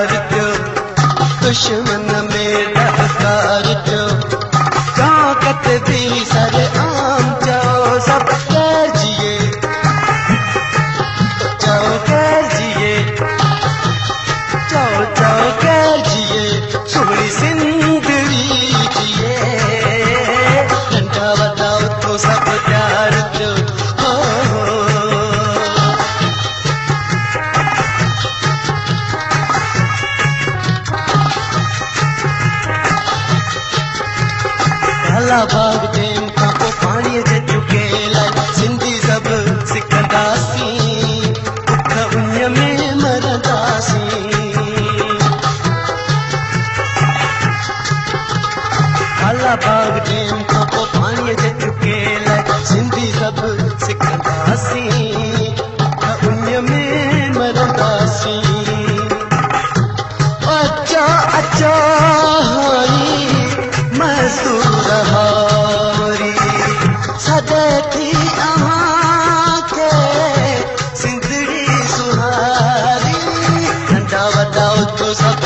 प्यार थियो, दुश्मन में डकार थियो, ताकत भी सरे आम जाओ सब कर जिए, जाओ कर जिए, जाओ जाओ कर जिए, सोहनी जिंदगी जिए, नंढा वॾा उथो सब प्यार थियो। बाग डेम खां पोइ पाणीअ जे चुके लाइ सिंधी सभु सिखंदासीं, बुख उञ में मरंदासीं। बाग डेम खां पोइ पाणीअ जे चुके लाइ सिंधी सभु सिखंदासीं, बुख उञ में मरंदासीं। अचा अचा मज़दूर हारी सदे थी अव्हां खे सिंधड़ी सुहारी, नंढा वॾा उथो सब